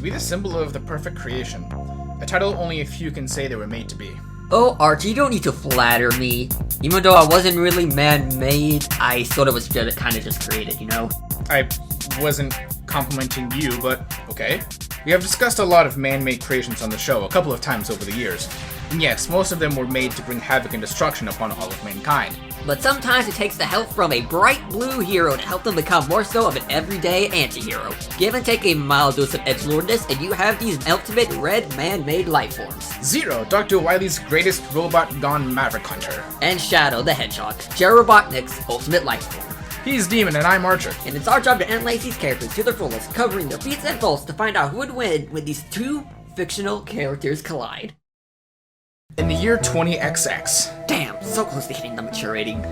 to be the symbol of the perfect creation. A title only a few can say they were made to be. Oh, Archie, you don't need to flatter me. Even though I wasn't really man-made, I sort of was kind of just created, you know? I wasn't complimenting you, but okay. We have discussed a lot of man-made creations on the show a couple of times over the years. And yes, most of them were made to bring havoc and destruction upon all of mankind. But sometimes it takes the help from a bright blue hero to help them become more so of an everyday anti-hero. Give and take a mild dose of edgelordness and you have these ultimate red man-made life forms. Zero, Dr. Wily's greatest robot gone maverick hunter. And Shadow the Hedgehog, Jerry Robotnik's ultimate life form. He's Demon and I'm Archer. And it's our job to analyze these characters to their fullest, covering their feats and faults to find out who would win when these two fictional characters collide. In the year 20XX. Damn, so close to hitting the mature rating.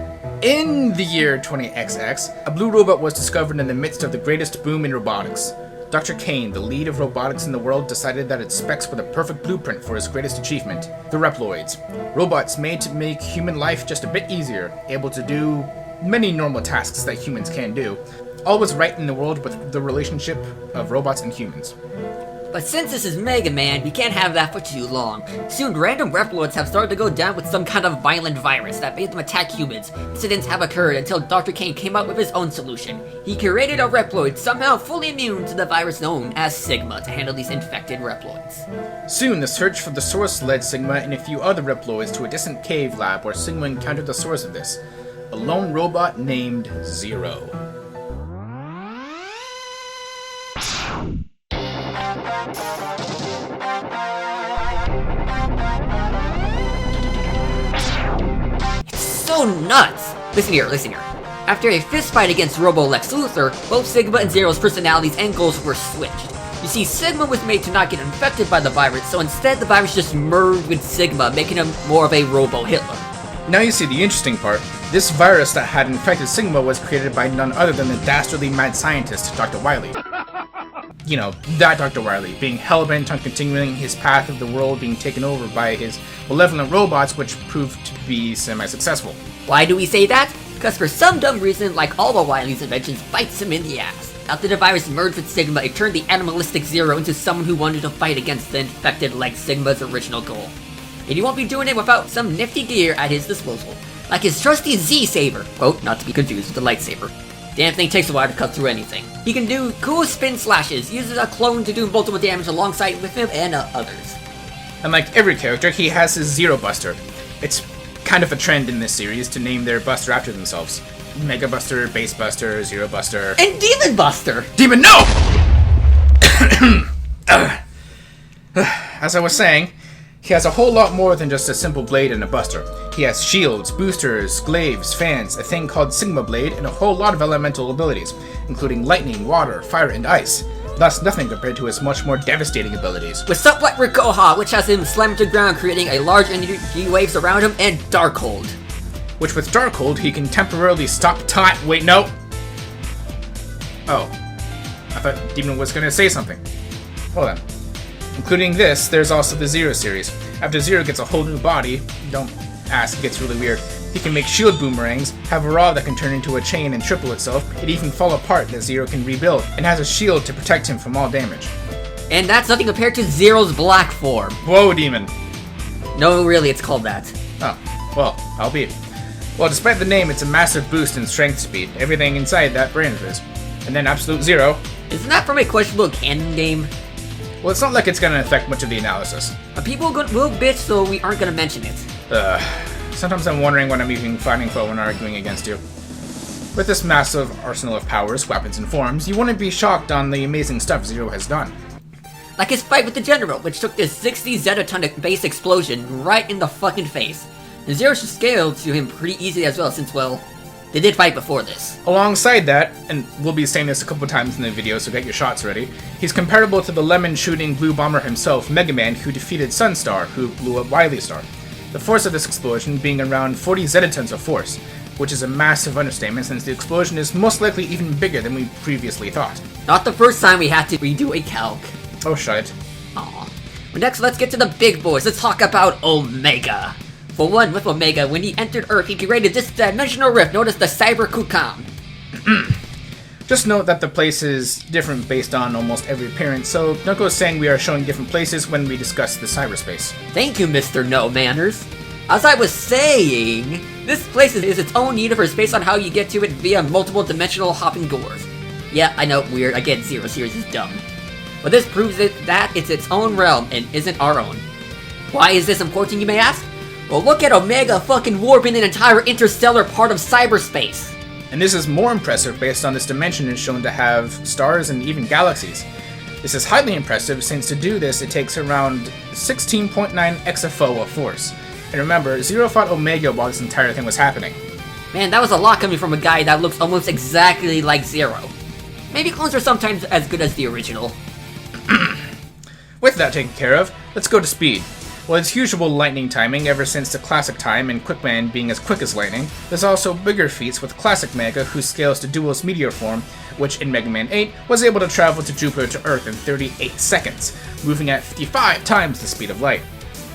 In the year 20XX, a blue robot was discovered in the midst of the greatest boom in robotics. Dr. Kane, the lead of robotics in the world, decided that its specs were the perfect blueprint for his greatest achievement, the Reploids. Robots made to make human life just a bit easier, able to do many normal tasks that humans can do. All was right in the world with the relationship of robots and humans. But since this is Mega Man, we can't have that for too long. Soon, random Reploids have started to go down with some kind of violent virus that made them attack humans. Incidents have occurred until Dr. Kane came up with his own solution. He created a Reploid somehow fully immune to the virus known as Sigma to handle these infected Reploids. Soon, the search for the source led Sigma and a few other Reploids to a distant cave lab where Sigma encountered the source of this, a lone robot named Zero. So nuts! Listen here. After a fistfight against Robo Lex Luthor, both Sigma and Zero's personalities and goals were switched. You see, Sigma was made to not get infected by the virus, so instead the virus just merged with Sigma, making him more of a Robo Hitler. Now you see the interesting part. This virus that had infected Sigma was created by none other than the dastardly mad scientist, Dr. Wily. You know, that Dr. Wily, being hellbent on continuing his path of the world being taken over by his malevolent robots, which proved to be semi-successful. Why do we say that? Because for some dumb reason, like all of Wily's inventions, bites him in the ass. After the virus merged with Sigma, it turned the animalistic Zero into someone who wanted to fight against the infected like Sigma's original goal. And he won't be doing it without some nifty gear at his disposal, like his trusty Z-Saber, quote, not to be confused with the lightsaber. Damn thing takes a while to cut through anything. He can do cool spin slashes, uses a clone to do multiple damage alongside with him and others. And like every character, he has his Zero Buster. It's kind of a trend in this series to name their Buster after themselves. Mega Buster, Base Buster, Zero Buster... And Demon Buster! Demon, no! As I was saying, he has a whole lot more than just a simple blade and a buster. He has shields, boosters, glaives, fans, a thing called Sigma Blade, and a whole lot of elemental abilities, including lightning, water, fire, and ice. Thus nothing compared to his much more devastating abilities. With Sublet Rikoha, which has him slammed to the ground, creating a large energy waves around him, and Darkhold. Which with Darkhold, he can temporarily stop time. Wait, no! Oh. I thought Demon was gonna say something. Hold on. Including this, there's also the Zero series. After Zero gets a whole new body, don't ask, it gets really weird. He can make shield boomerangs, have a rod that can turn into a chain and triple itself, it even fall apart that Zero can rebuild, and has a shield to protect him from all damage. And that's nothing compared to Zero's black form. Whoa, Demon! No, really, it's called that. Oh, well, I'll be. Well, despite the name, it's a massive boost in strength speed, everything inside that brand of his. And then Absolute Zero. Isn't that from a questionable canon game? Well, it's not like it's gonna affect much of the analysis. People will bitch, so we aren't gonna mention it. Sometimes I'm wondering what I'm even fighting for when arguing against you. With this massive arsenal of powers, weapons, and forms, you wouldn't be shocked on the amazing stuff Zero has done. Like his fight with the General, which took this 60 zetatonic base explosion right in the fucking face. And Zero should scale to him pretty easily as well, since, well, they did fight before this. Alongside that, and we'll be saying this a couple times in the video, so get your shots ready, he's comparable to the lemon-shooting blue bomber himself, Mega Man, who defeated Sunstar, who blew up Wily Star. The force of this explosion being around 40 zetatons of force, which is a massive understatement since the explosion is most likely even bigger than we previously thought. Not the first time we had to redo a calc. Oh, shut it. Aw. But next, let's get to the big boys. Let's talk about Omega. For one, with Omega, when he entered Earth, he created this dimensional rift known as the Cyber Kukan. Just note that the place is different based on almost every appearance, so don't go saying we are showing different places when we discuss the cyberspace. Thank you, Mr. No Manners. As I was saying, this place is its own universe based on how you get to it via multiple dimensional hopping doors. Yeah, I know, weird, again, Zero Series is dumb. But this proves that it's its own realm and isn't our own. Why is this important, you may ask? Well, look at Omega fucking warping an entire interstellar part of cyberspace. And this is more impressive based on this dimension is shown to have stars and even galaxies. This is highly impressive since to do this it takes around 16.9 exafo of force. And remember, Zero fought Omega while this entire thing was happening. Man, that was a lot coming from a guy that looks almost exactly like Zero. Maybe clones are sometimes as good as the original. With that taken care of, let's go to speed. Well, its usual lightning timing ever since the classic time and Quickman being as quick as lightning, there's also bigger feats with classic Mega who scales to Duel's meteor form, which in Mega Man 8 was able to travel to Jupiter to Earth in 38 seconds, moving at 55 times the speed of light.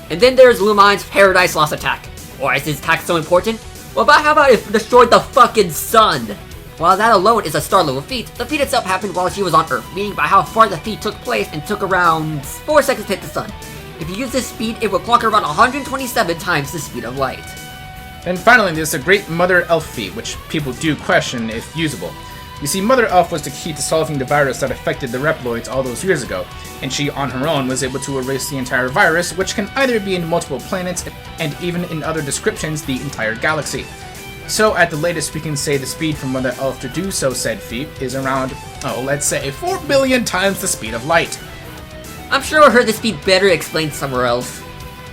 And then there's Lumine's Paradise Lost attack. Why is this attack so important? Well, how about if it destroyed the fucking sun? While that alone is a star-level feat, the feat itself happened while she was on Earth, meaning by how far the feat took place and took around 4 seconds to hit the sun. If you use this speed, it will clock around 127 times the speed of light. And finally, there's a great Mother Elf feat, which people do question if usable. You see, Mother Elf was the key to solving the virus that affected the Reploids all those years ago, and she on her own was able to erase the entire virus, which can either be in multiple planets, and even in other descriptions, the entire galaxy. So at the latest we can say the speed for Mother Elf to do so said feat is around, let's say 4 billion times the speed of light. I'm sure I heard this speed better explained somewhere else.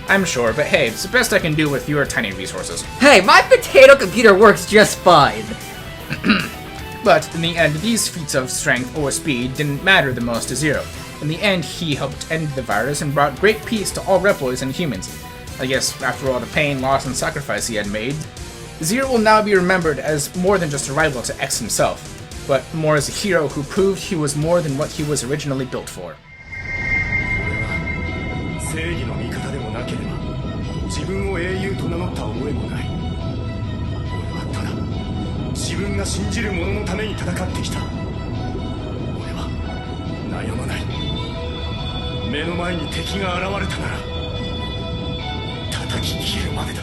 I'm sure, but hey, it's the best I can do with your tiny resources. Hey, my potato computer works just fine. But in the end, these feats of strength or speed didn't matter the most to Zero. In the end, he helped end the virus and brought great peace to all Reploids and humans. I guess after all the pain, loss, and sacrifice he had made, Zero will now be remembered as more than just a rival to X himself, but more as a hero who proved he was more than what he was originally built for. 正義の味方でもなければ自分を英雄と名乗った覚えもない。俺はただ自分が信じる者のために戦ってきた。俺は悩まない。目の前に敵が現れたなら叩き切るまでだ。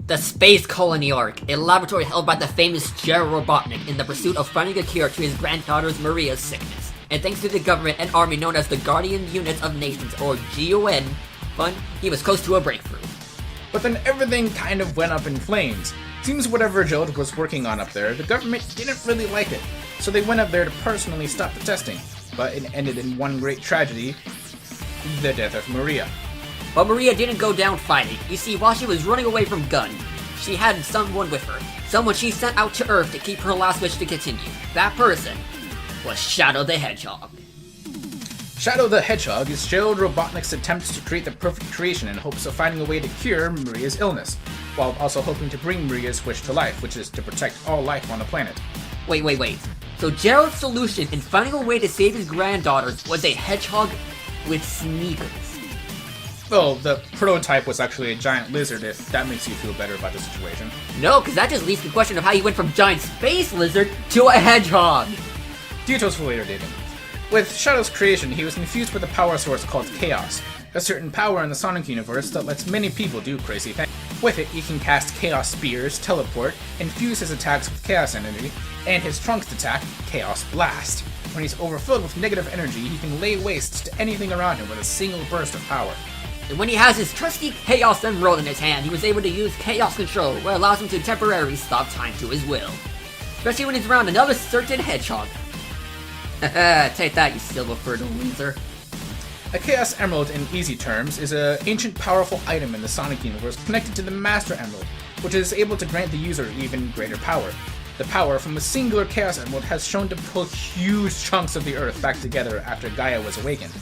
The Space Colony Arc, a laboratory held by the famous Gerald Robotnik in the pursuit of finding a cure to his granddaughter's Maria's sickness. And thanks to the government and army known as the Guardian Units of Nations, or GUN, he was close to a breakthrough. But then everything kind of went up in flames. Seems whatever Gerald was working on up there, the government didn't really like it, so they went up there to personally stop the testing. But it ended in one great tragedy, the death of Maria. But Maria didn't go down fighting. You see, while she was running away from Gun, she had someone with her. Someone she sent out to Earth to keep her last wish to continue. That person was Shadow the Hedgehog. Shadow the Hedgehog is Gerald Robotnik's attempt to create the perfect creation in hopes of finding a way to cure Maria's illness, while also hoping to bring Maria's wish to life, which is to protect all life on the planet. Wait. So Gerald's solution in finding a way to save his granddaughters was a hedgehog with sneakers. Well, the prototype was actually a giant lizard, if that makes you feel better about the situation. No, because that just leaves the question of how you went from giant space lizard to a hedgehog. Details for later, David. With Shadow's creation, he was infused with a power source called Chaos, a certain power in the Sonic universe that lets many people do crazy things. With it, he can cast Chaos Spears, teleport, infuse his attacks with Chaos Energy, and his Trunks attack, Chaos Blast. When he's overfilled with negative energy, he can lay waste to anything around him with a single burst of power. And when he has his trusty Chaos Emerald in his hand, he was able to use Chaos Control, where it allows him to temporarily stop time to his will. Especially when he's around another certain hedgehog. Take that, you silver-furred loser. A Chaos Emerald, in easy terms, is an ancient powerful item in the Sonic universe connected to the Master Emerald, which is able to grant the user even greater power. The power from a singular Chaos Emerald has shown to pull huge chunks of the Earth back together after Gaia was awakened.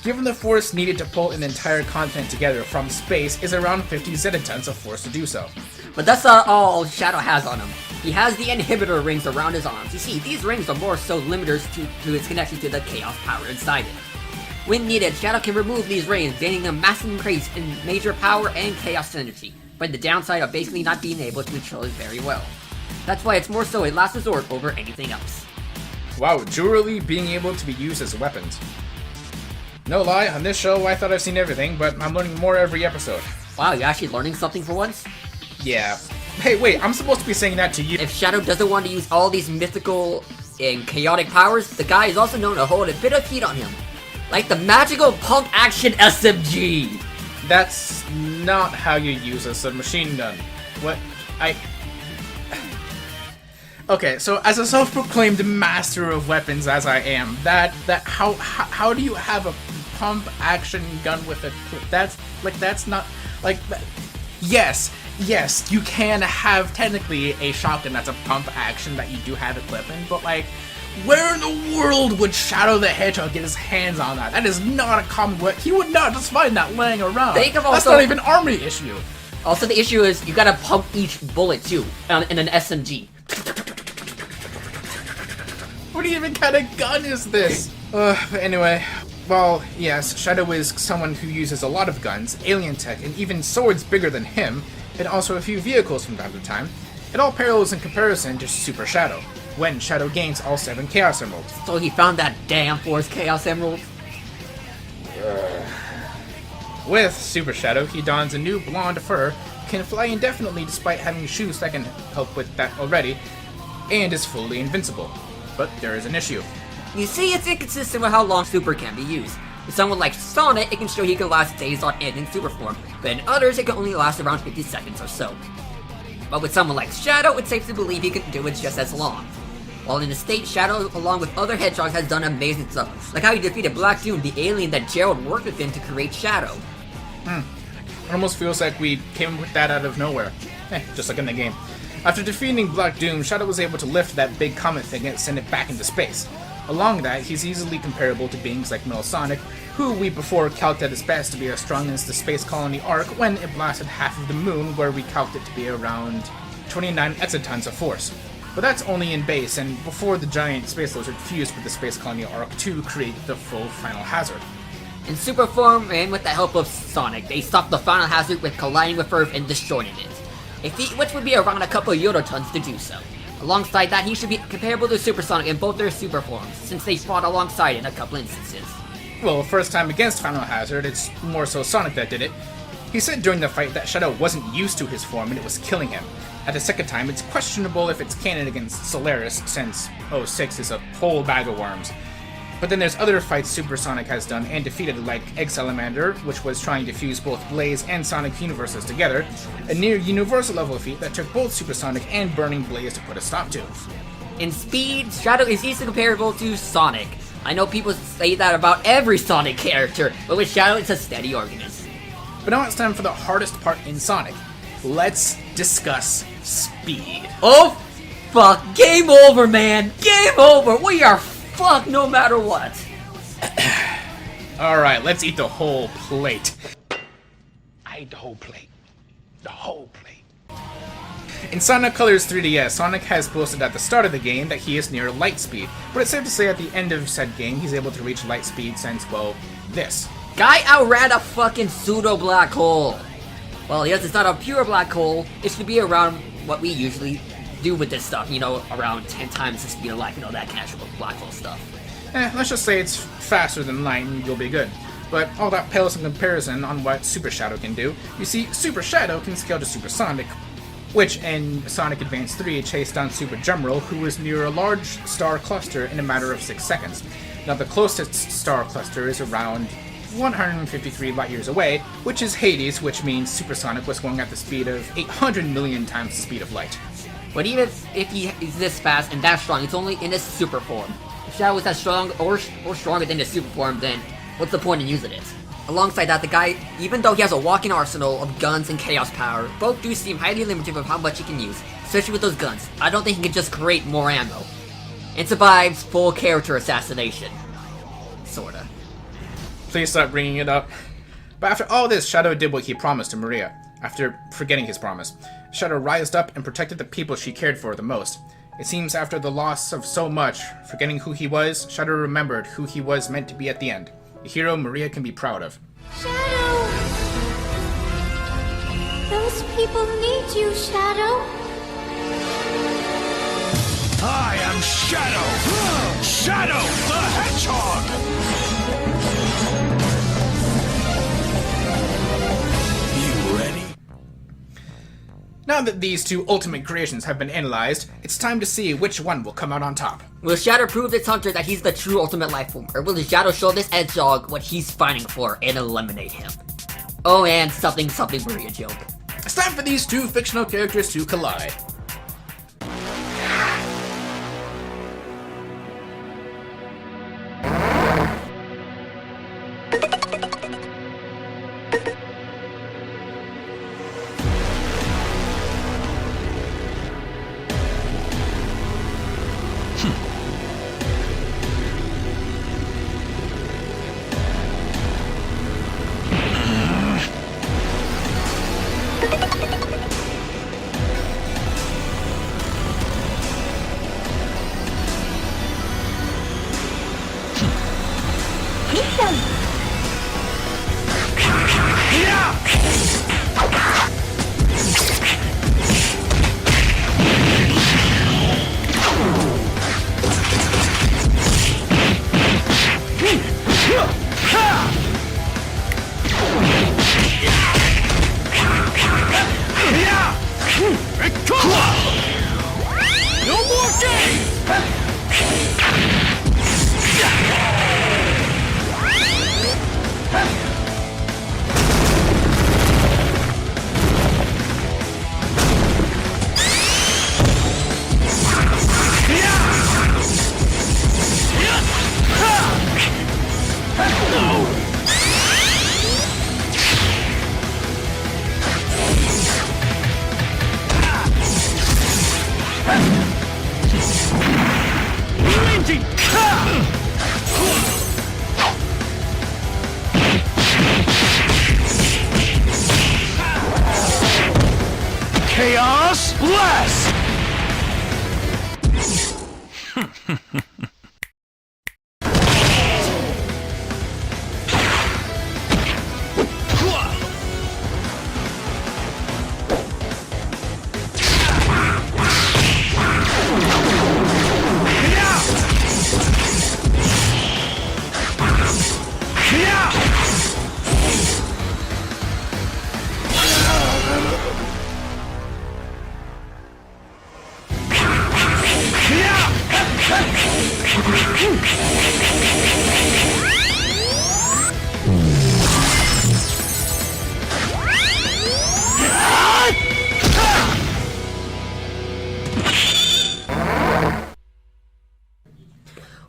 Given the force needed to pull an entire continent together from space is around 50 zetatons of force to do so. But that's not all Shadow has on him. He has the inhibitor rings around his arms. You see, these rings are more so limiters to its connection to the chaos power inside it. When needed, Shadow can remove these rings, gaining a massive increase in major power and chaos energy, but the downside of basically not being able to control it very well. That's why it's more so a last resort over anything else. Wow, jewelry being able to be used as weapons. No lie, on this show I thought I've seen everything, but I'm learning more every episode. Wow, you're actually learning something for once? Yeah. Hey, wait, I'm supposed to be saying that to you. If Shadow doesn't want to use all these mythical and chaotic powers, the guy is also known to hold a bit of heat on him. Like the magical pump action SMG! That's not how you use a submachine gun. What? Okay, so as a self-proclaimed master of weapons as I am, how do you have a pump action gun with a clip? That's not like yes, you can have technically a shotgun that's a pump action that you do have a clip in, but like, where in the world would Shadow the Hedgehog get his hands on that? That is not a common weapon. He would not just find that laying around. That's not even an army issue. Also, the issue is you gotta pump each bullet too in an SMG. What even kind of gun is this? But anyway, well, yes, Shadow is someone who uses a lot of guns, alien tech, and even swords bigger than him, and also a few vehicles from time to time. It all pales in comparison to Super Shadow, when Shadow gains all 7 Chaos Emeralds. So he found that damn Force Chaos Emerald? With Super Shadow, he dons a new blonde fur, can fly indefinitely despite having shoes that can help with that already, and is fully invincible. But there is an issue. You see, it's inconsistent with how long Super can be used. With someone like Sonic, it can show he can last days on end in Super form, but in others, it can only last around 50 seconds or so. But with someone like Shadow, it's safe to believe he can do it just as long. While in the state, Shadow, along with other Hedgehogs, has done amazing stuff, like how he defeated Black Doom, the alien that Gerald worked with him to create Shadow. It almost feels like we came with that out of nowhere. Just like in the game. After defeating Black Doom, Shadow was able to lift that big comet thing and send it back into space. Along that, he's easily comparable to beings like Metal Sonic, who we before calced at its best to be as strong as the Space Colony Arc when it blasted half of the moon, where we calced it to be around 29 exotons of force. But that's only in base, and before the giant space lizard fused with the Space Colony Arc to create the full Final Hazard. In Super form, and with the help of Sonic, they stopped the Final Hazard with colliding with Earth and destroying it. A feat which would be around a couple of Yototons to do so. Alongside that, he should be comparable to Super Sonic in both their super forms, since they fought alongside in a couple instances. Well, first time against Final Hazard, it's more so Sonic that did it. He said during the fight that Shadow wasn't used to his form and it was killing him. At the second time, it's questionable if it's canon against Solaris, since 06 is a whole bag of worms. But then there's other fights Super Sonic has done and defeated, like Egg Salamander, which was trying to fuse both Blaze and Sonic universes together, a near universal level feat that took both Super Sonic and Burning Blaze to put a stop to. In speed, Shadow is easily comparable to Sonic. I know people say that about every Sonic character, but with Shadow it's a steady argument. But now it's time for the hardest part in Sonic. Let's discuss speed. Oh, fuck. Game over, man. Game over. We are fucked no matter what. Alright, let's eat the whole plate. I ate the whole plate. The whole plate. In Sonic Colors 3DS, Sonic has boasted at the start of the game that he is near light speed, but it's safe to say at the end of said game he's able to reach light speed since, well, this. Guy outran a fucking pseudo black hole. Well, yes, it's not a pure black hole. It should be around what we usually do with this stuff, you know, around 10 times the speed of light, you know, that casual black hole stuff. Let's just say it's faster than light and you'll be good. But all that pales in comparison on what Super Shadow can do. You see, Super Shadow can scale to Super Sonic, which in Sonic Advance 3 chased down Super Gemroll, who was near a large star cluster in a matter of 6 seconds. Now the closest star cluster is around 153 light years away, which is Hades, which means Super Sonic was going at the speed of 800 million times the speed of light. But even if he is this fast and that strong, it's only in his super form. If Shadow was that strong or stronger than his super form, then what's the point in using it? Alongside that, the guy, even though he has a walking arsenal of guns and chaos power, both do seem highly limited of how much he can use, especially with those guns. I don't think he can just create more ammo. And survives full character assassination. Sorta. Please stop bringing it up. But after all this, Shadow did what he promised to Maria. After forgetting his promise, Shadow rised up and protected the people she cared for the most. It seems after the loss of so much, forgetting who he was, Shadow remembered who he was meant to be at the end. A hero Maria can be proud of. Shadow! Those people need you, Shadow. I'm Shadow! Shadow the Hedgehog! You ready? Now that these two ultimate creations have been analyzed, it's time to see which one will come out on top. Will Shadow prove this hunter that he's the true ultimate life form, or will Shadow show this Hedgehog what he's fighting for and eliminate him? Oh, and something worry a joke. It's time for these two fictional characters to collide. No more game! Chaos Blast!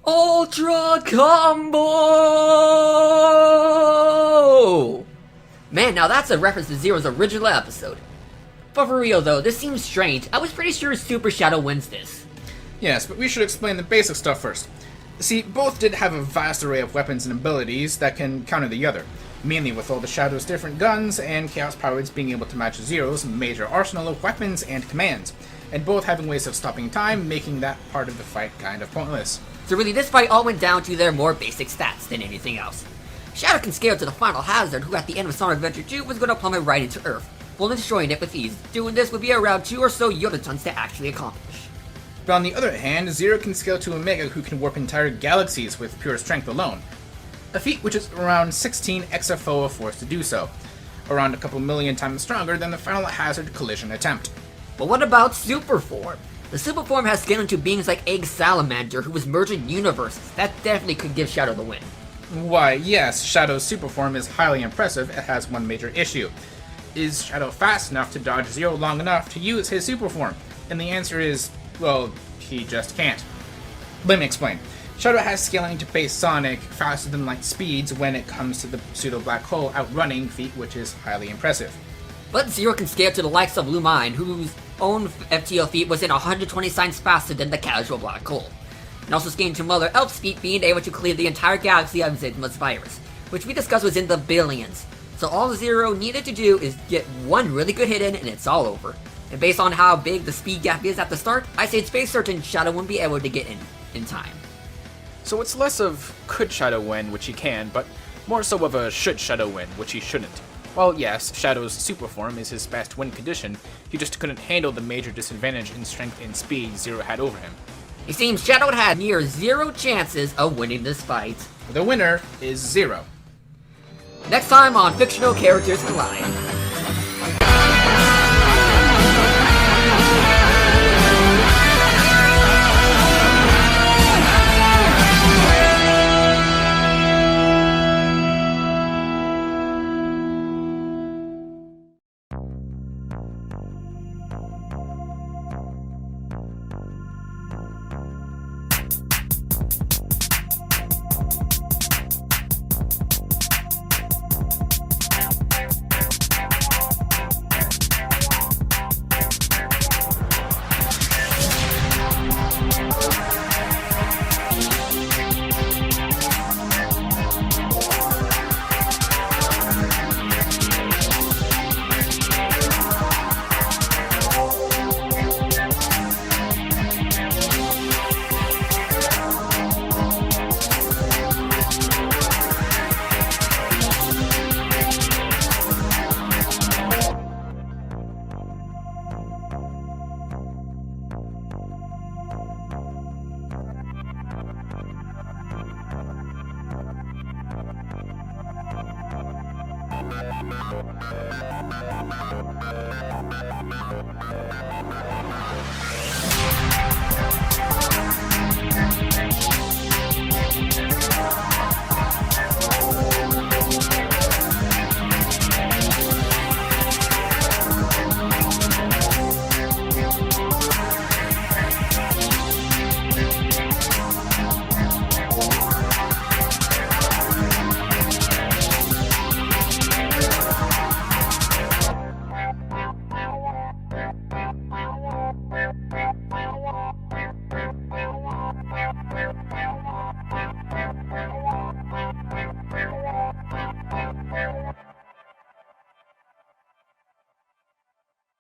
Ultra Combo! Man, now that's a reference to Zero's original episode. But for real though, this seems strange. I was pretty sure Super Shadow wins this. Yes, but we should explain the basic stuff first. See, both did have a vast array of weapons and abilities that can counter the other, mainly with all the Shadow's different guns and Chaos Powers being able to match Zero's major arsenal of weapons and commands, and both having ways of stopping time, making that part of the fight kind of pointless. So really, this fight all went down to their more basic stats than anything else. Shadow can scale to the final hazard, who at the end of Sonic Adventure 2 was going to plummet right into Earth, fully destroying it with ease. Doing this would be around 2 or so Yodatons to actually accomplish. But on the other hand, Zero can scale to Omega, who can warp entire galaxies with pure strength alone. A feat which is around 16 XFO of force to do so, around a couple million times stronger than the final hazard collision attempt. But what about Super Form? The Super Form has scaled into beings like Egg Salamander, who was merging universes. That definitely could give Shadow the win. Why, yes, Shadow's super form is highly impressive. It has one major issue. Is Shadow fast enough to dodge Zero long enough to use his super form? And the answer is, well, he just can't. Let me explain. Shadow has scaling to face Sonic faster than light speeds when it comes to the pseudo-black hole outrunning feat, which is highly impressive. But Zero can scale to the likes of Lumine, whose own FTL feat was in 120 times faster than the casual black hole. And also scaling to Mother Elf's feat being able to clear the entire galaxy of Zigma's virus, which we discussed was in the billions. So all Zero needed to do is get one really good hit in and it's all over. And based on how big the speed gap is at the start, I say it's very certain Shadow won't be able to get in time. So it's less of could Shadow win, which he can, but more so of a should Shadow win, which he shouldn't. Well, yes, Shadow's super form is his best win condition, he just couldn't handle the major disadvantage in strength and speed Zero had over him. It seems Shadow had near 0 chances of winning this fight. The winner is 0. Next time on Fictional Characters Collide.